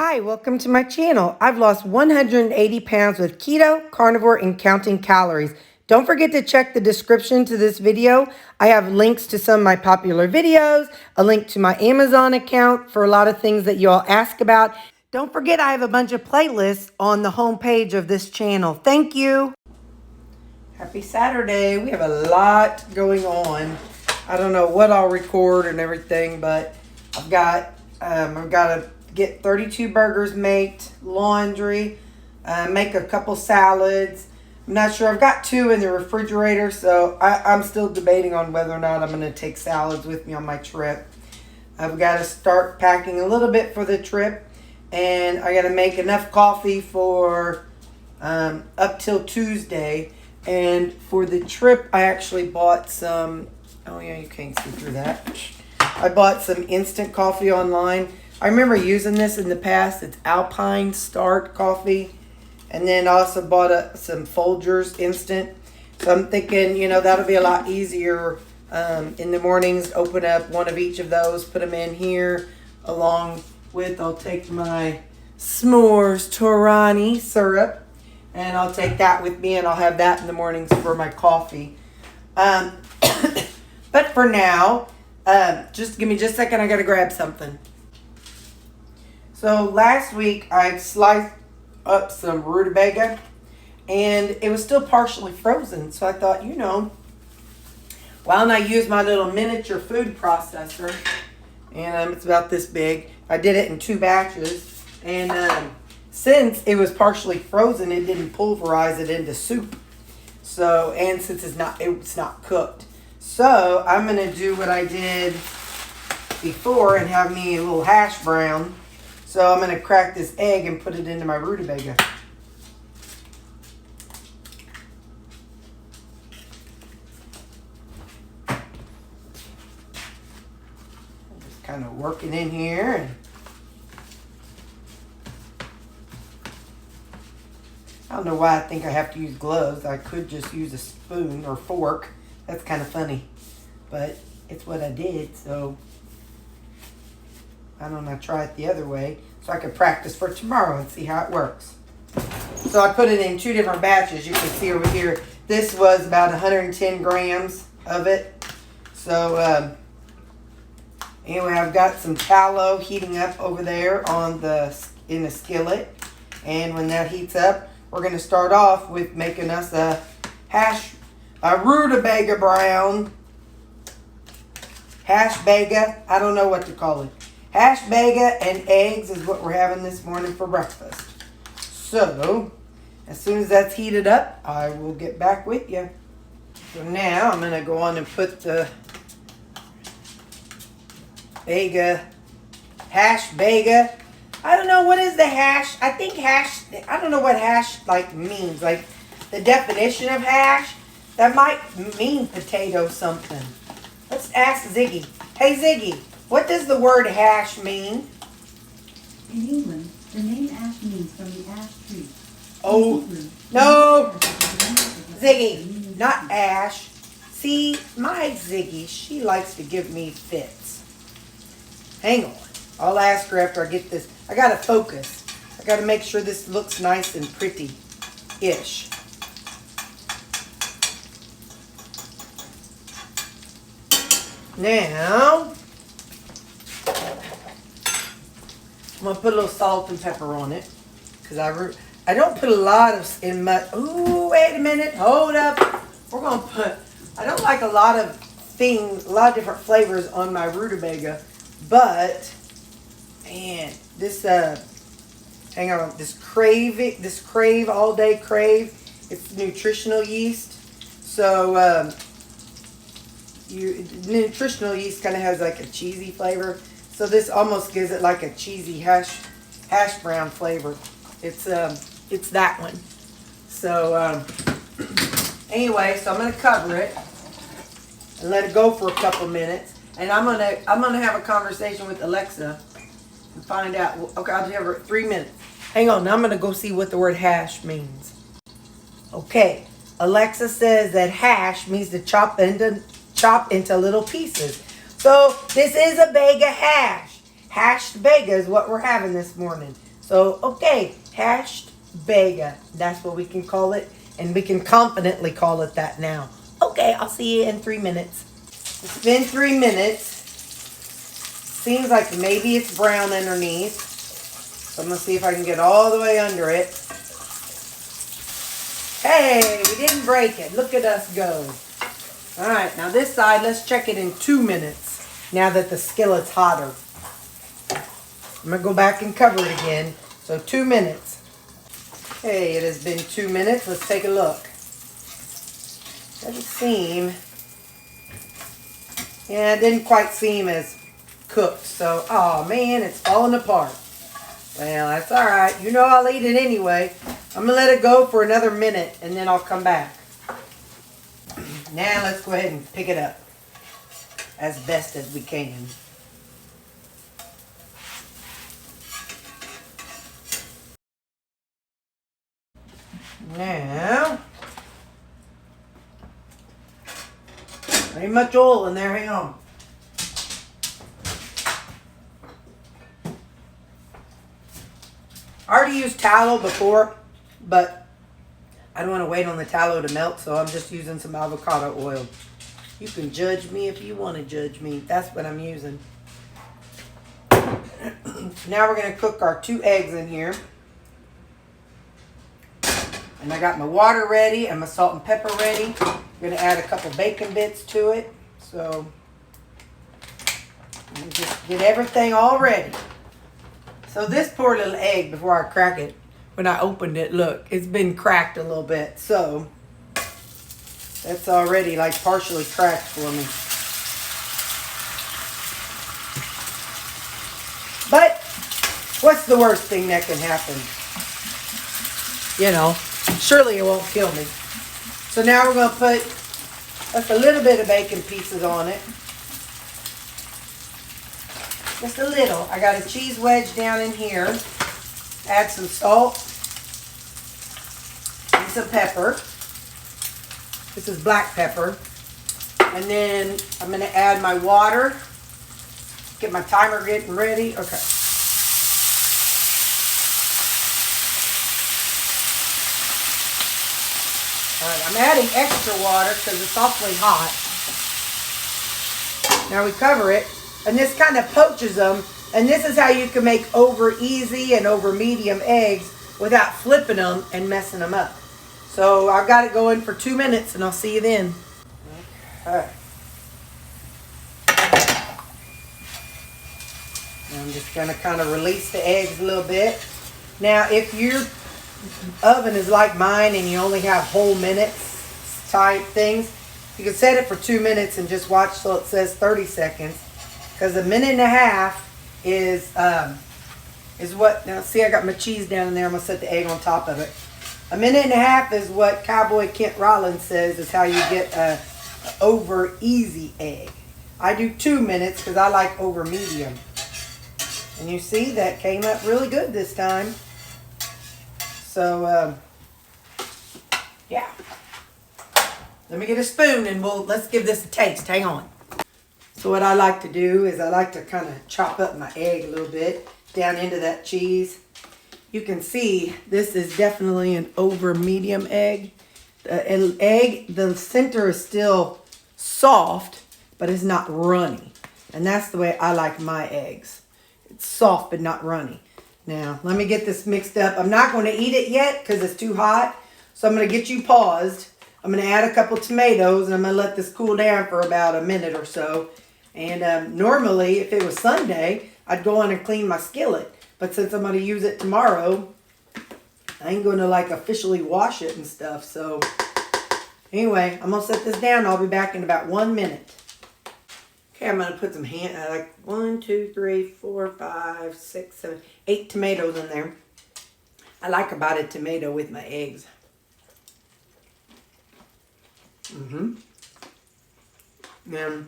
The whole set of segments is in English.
Hi, welcome to my channel. I've lost 180 pounds with keto, carnivore, and counting calories. Don't forget to check the description to this video. I have links to some of my popular videos, a link to my Amazon account for a lot of things that you all ask about. Don't forget I have a bunch of playlists on the homepage of this channel. Thank you. Happy Saturday. We have a lot going on. I don't know what I'll record and everything, but I've got to get 32 burgers made, laundry, make a couple salads. I'm not sure. I've got 2 in the refrigerator, so I'm still debating on whether or not I'm going to take salads with me on my trip. I've got to start packing a little bit for the trip, and I got to make enough coffee for up till Tuesday. And for the trip, I actually bought some, oh yeah, you can't see through that. I bought some instant coffee online. I remember using this in the past. It's Alpine Start coffee. And then I also bought some Folgers instant. So I'm thinking, that'll be a lot easier in the mornings. Open up one of each of those, put them in here, along with, I'll take my s'mores Torani syrup. And I'll take that with me, and I'll have that in the mornings for my coffee. But for now, just give me just a second. I got to grab something. So last week, I sliced up some rutabaga, and it was still partially frozen. So I thought, why don't I use my little miniature food processor? And it's about this big. I did it in 2 batches, and since it was partially frozen, it didn't pulverize it into soup. So, and since it's not cooked. So, I'm going to do what I did before and have me a little hash brown. So, I'm going to crack this egg and put it into my rutabaga. Just kind of working in here and I don't know why I think I have to use gloves. I could just use a spoon or fork. That's kind of funny. But it's what I did, so I don't know, try it the other way so I can practice for tomorrow and see how it works. So I put it in 2 different batches. You can see over here, this was about 110 grams of it. So anyway, I've got some tallow heating up over there in the skillet. And when that heats up, we're going to start off with making us a rutabaga brown. Hash baga. I don't know what to call it. Hash baga and eggs is what we're having this morning for breakfast. So, as soon as that's heated up, I will get back with you. So now, I'm going to go on and put the hash baga. I don't know, what is the hash? I think hash, I don't know what hash means. Like the definition of hash, that might mean potato something. Let's ask Ziggy. Hey Ziggy, what does the word hash mean? In England, the name ash means from the ash tree. Oh, no. Ziggy, not ash. See, my Ziggy, she likes to give me fits. Hang on. I'll ask her after I get this. I got to focus. I got to make sure this looks nice and pretty-ish. Now, I'm going to put a little salt and pepper on it. Because I don't put a lot in my... Ooh, wait a minute. Hold up. We're going to put... I don't like a lot of different flavors on my rutabaga. But... Man, this Crave all day Crave, it's nutritional yeast. So nutritional yeast kind of has like a cheesy flavor. So this almost gives it like a cheesy hash brown flavor. It's that one. So anyway, so I'm gonna cover it and let it go for a couple minutes, and I'm gonna have a conversation with Alexa. And find out. Okay, I'll have her 3 minutes. Hang on, now I'm going to go see what the word hash means. Okay, Alexa says that hash means to chop into little pieces. So this is a bag of hash. Hashed vega is what we're having this morning. So, okay, hashed vega. That's what we can call it. And we can confidently call it that now. Okay, I'll see you in 3 minutes. It's been 3 minutes. Seems like maybe it's brown underneath. So I'm going to see if I can get all the way under it. Hey, we didn't break it. Look at us go. All right, now this side, let's check it in 2 minutes. Now that the skillet's hotter. I'm going to go back and cover it again. So 2 minutes. Okay, it has been 2 minutes. Let's take a look. Doesn't seem... Yeah, it didn't quite seem as cooked. So, oh man, it's falling apart. Well, that's all right. You know I'll eat it anyway. I'm going to let it go for another minute and then I'll come back. Now let's go ahead and pick it up as best as we can. Now, ain't much oil in there. Hang on. I already used tallow before, but I don't want to wait on the tallow to melt, so I'm just using some avocado oil. You can judge me if you want to judge me. That's what I'm using. Now we're going to cook our 2 eggs in here. And I got my water ready and my salt and pepper ready. I'm going to add a couple bacon bits to it. So, just get everything all ready. So this poor little egg, before I crack it, when I opened it, look, it's been cracked a little bit. So, that's already like partially cracked for me. But, what's the worst thing that can happen? You know, surely it won't kill me. So now we're going to put just a little bit of bacon pieces on it. Just a little. I got a cheese wedge down in here. Add some salt and some pepper. This is black pepper. And then I'm going to add my water. Get my timer getting ready. Okay. Alright, I'm adding extra water because it's awfully hot. Now we cover it. And this kind of poaches them. And this is how you can make over easy and over medium eggs without flipping them and messing them up. So I've got it going for 2 minutes and I'll see you then. Okay. I'm just going to kind of release the eggs a little bit. Now if your oven is like mine and you only have whole minutes type things, you can set it for 2 minutes and just watch till it says 30 seconds. Because a minute and a half is what, now see I got my cheese down in there, I'm going to set the egg on top of it. A minute and a half is what Cowboy Kent Rollins says is how you get a over easy egg. I do 2 minutes because I like over medium. And you see that came up really good this time. So, yeah. Let me get a spoon and let's give this a taste. Hang on. So what I like to do is I like to kind of chop up my egg a little bit down into that cheese. You can see this is definitely an over medium egg. The center is still soft, but it's not runny. And that's the way I like my eggs. It's soft but not runny. Now, let me get this mixed up. I'm not going to eat it yet because it's too hot. So I'm going to get you paused. I'm going to add a couple tomatoes and I'm going to let this cool down for about a minute or so. And normally, if it was Sunday, I'd go on and clean my skillet. But since I'm going to use it tomorrow, I ain't going to like officially wash it and stuff. So anyway, I'm going to set this down. I'll be back in about 1 minute. Okay, I'm going to put some like 1, 2, 3, 4, 5, 6, 7, 8 tomatoes in there. I like about a tomato with my eggs. Then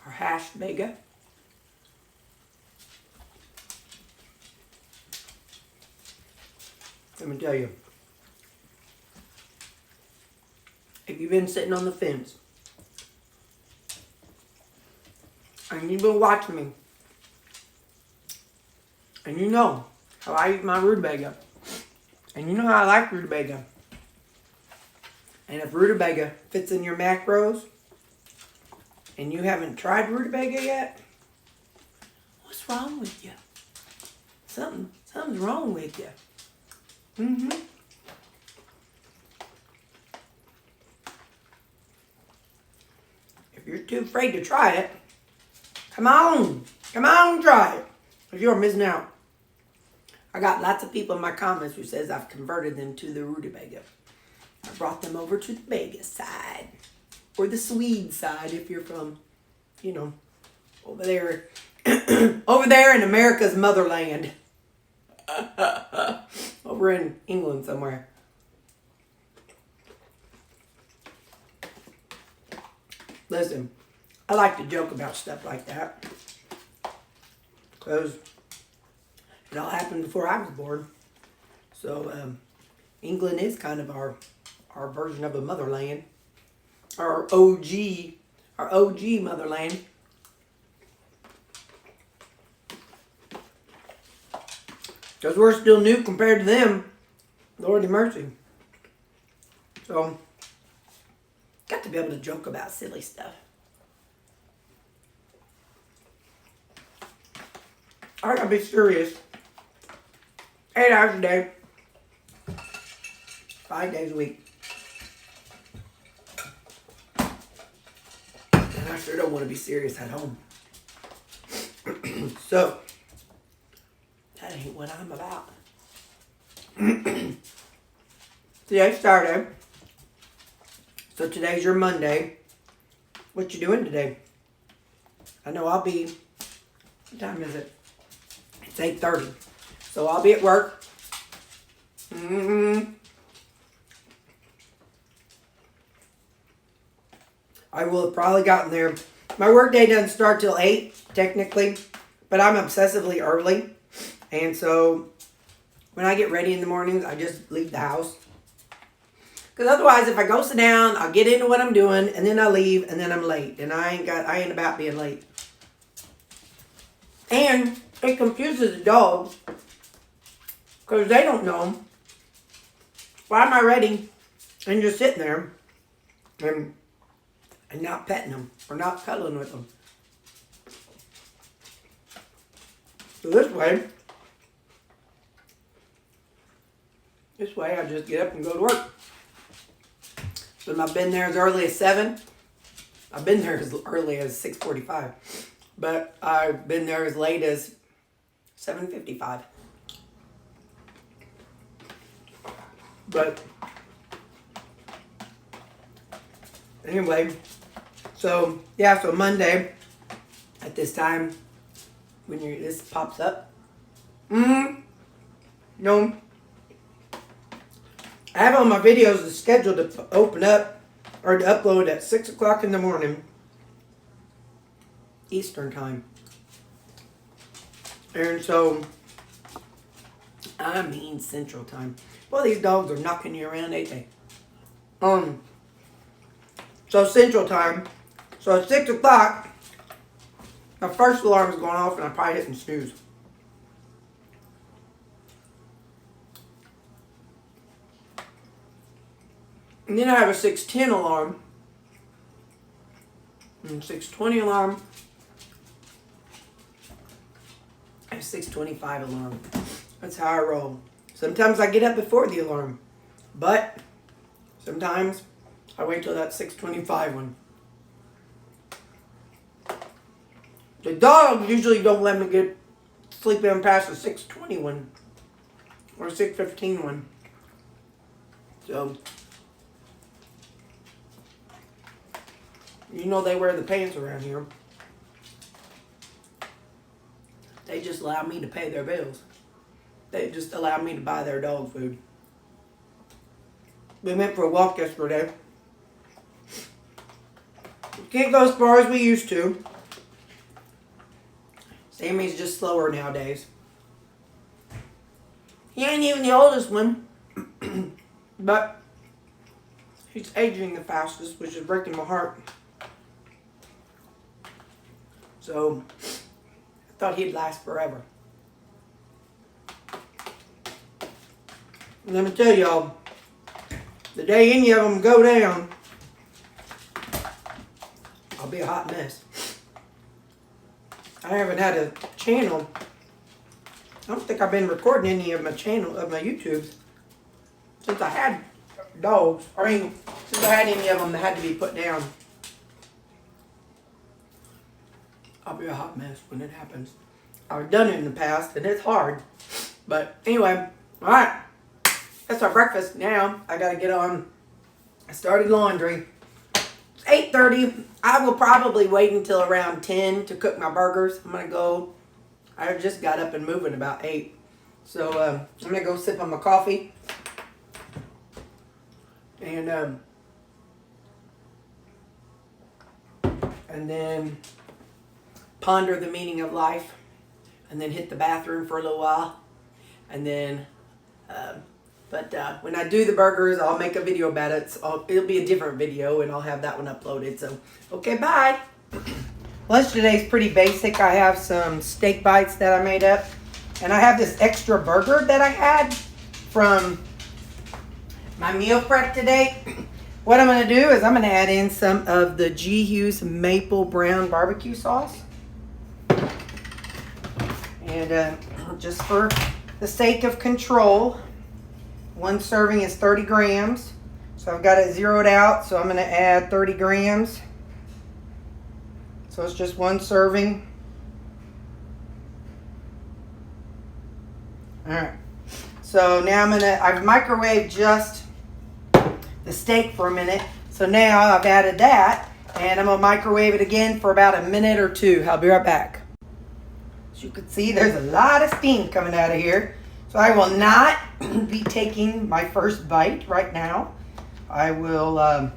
our hashed vega. Let me tell you, if you've been sitting on the fence and you've been watching me, and you know how I eat my rutabaga, and you know how I like rutabaga, and if rutabaga fits in your macros, and you haven't tried rutabaga yet, what's wrong with you? Something's wrong with you. If you're too afraid to try it, come on, try it, because you're missing out. I got lots of people in my comments who says I've converted them to the rutabaga. I brought them over to the Vegas side, or the Swede side if you're from, over there, over there in America's motherland, over in England somewhere. Listen, I like to joke about stuff like that, because it all happened before I was born. So England is kind of our version of a motherland, our OG motherland. Because we're still new compared to them. Lord have mercy. So, got to be able to joke about silly stuff. I gotta be serious. 8 hours a day. 5 days a week. And I sure don't want to be serious at home. So, that ain't what I'm about. Today's Saturday. So today's your Monday. What you doing today? I know I'll be, what time is it? It's 8:30. So I'll be at work. I will have probably gotten there. My work day doesn't start till 8, technically. But I'm obsessively early. And so when I get ready in the mornings, I just leave the house. Because otherwise, if I go sit down, I'll get into what I'm doing, and then I leave, and then I'm late. And I ain't about being late. And it confuses the dogs, because they don't know, why am I ready and just sitting there and not petting them or not cuddling with them. So this way I just get up and go to work. So I've been there as early as 7. I've been there as early as 6:45. But I've been there as late as 7:55. But anyway, so Monday at this time, when this pops up, no, I have all my videos scheduled to open up or to upload at 6 o'clock in the morning, Eastern time. And so, I mean Central time. Well, these dogs are knocking you around, ain't they? So Central time. So at 6 o'clock, my first alarm is going off and I'm probably hitting snooze. And then I have a 6:10 alarm. And 6:20 alarm. And a 6:25 alarm. That's how I roll. Sometimes I get up before the alarm. But sometimes I wait till that 6:25 one. The dogs usually don't let me get sleep in past the 6:20 one. Or 6:15 one. So, you know they wear the pants around here. They just allow me to pay their bills. They just allow me to buy their dog food. We went for a walk yesterday. We can't go as far as we used to. Sammy's just slower nowadays. He ain't even the oldest one. But he's aging the fastest, which is breaking my heart. So I thought he'd last forever. And let me tell y'all, the day any of them go down, I'll be a hot mess. I haven't had a channel. I don't think I've been recording any of my YouTubes since I had dogs. I mean, since I had any of them that had to be put down. I'll be a hot mess when it happens. I've done it in the past and it's hard. But anyway, alright. That's our breakfast. Now I gotta get on. I started laundry. It's 8:30. I will probably wait until around 10 to cook my burgers. I'm gonna go. I just got up and moving about 8. So I'm gonna go sip on my coffee. And then ponder the meaning of life, and then hit the bathroom for a little while, and then when I do the burgers, I'll make a video about it. So it'll be a different video, and I'll have that one uploaded. So okay, bye. Lunch today is pretty basic. I have some steak bites that I made up, and I have this extra burger that I had from my meal prep today. What I'm going to do is I'm going to add in some of the G. Hughes Maple Brown Barbecue Sauce. And just for the sake of control, one serving is 30 grams. So I've got it zeroed out, so I'm going to add 30 grams. So it's just one serving. Alright. So now I've microwaved just the steak for a minute. So now I've added that, and I'm going to microwave it again for about a minute or two. I'll be right back. As you can see, there's a lot of steam coming out of here. So I will not be taking my first bite right now. I will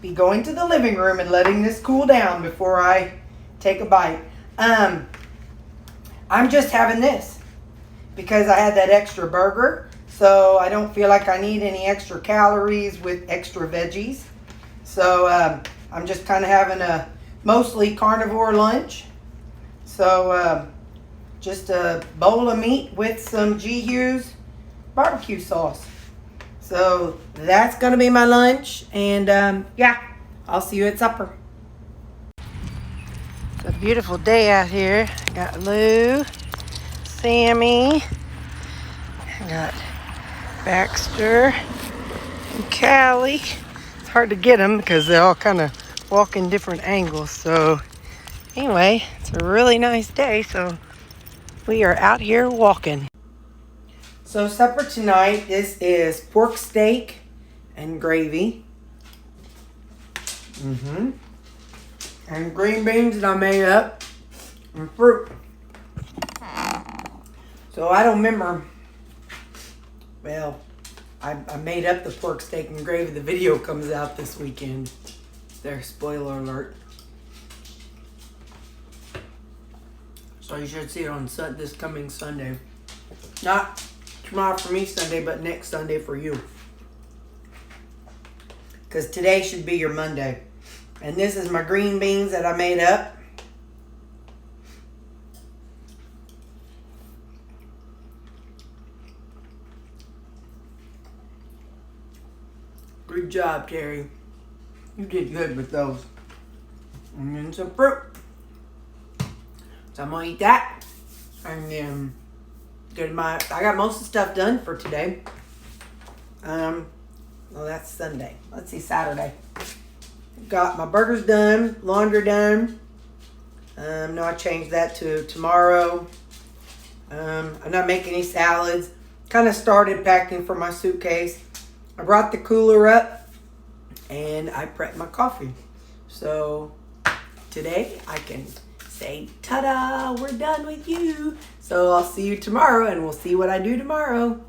be going to the living room and letting this cool down before I take a bite. I'm just having this because I had that extra burger. So I don't feel like I need any extra calories with extra veggies. So I'm just kind of having a mostly carnivore lunch. So just a bowl of meat with some G. Hughes barbecue sauce. So that's going to be my lunch. And yeah, I'll see you at supper. It's a beautiful day out here. Got Lou, Sammy, got Baxter and Callie. It's hard to get them because they all kind of walk in different angles. So anyway, it's a really nice day. So we are out here walking. So supper tonight, this is pork steak and gravy. And green beans that I made up and fruit. So I don't remember. Well, I made up the pork steak and gravy. The video comes out this weekend. There, spoiler alert. So you should see it on this coming Sunday. Not tomorrow for me Sunday, but next Sunday for you. Because today should be your Monday. And this is my green beans that I made up. Good job, Terry. You did good with those. And then some fruit. So I'm gonna eat that. And then I got most of the stuff done for today. Well, that's Sunday. Let's see, Saturday. Got my burgers done, laundry done. No, I changed that to tomorrow. I'm not making any salads. Kind of started packing for my suitcase. I brought the cooler up and I prepped my coffee. So today I can say, ta-da, we're done with you. So I'll see you tomorrow and we'll see what I do tomorrow.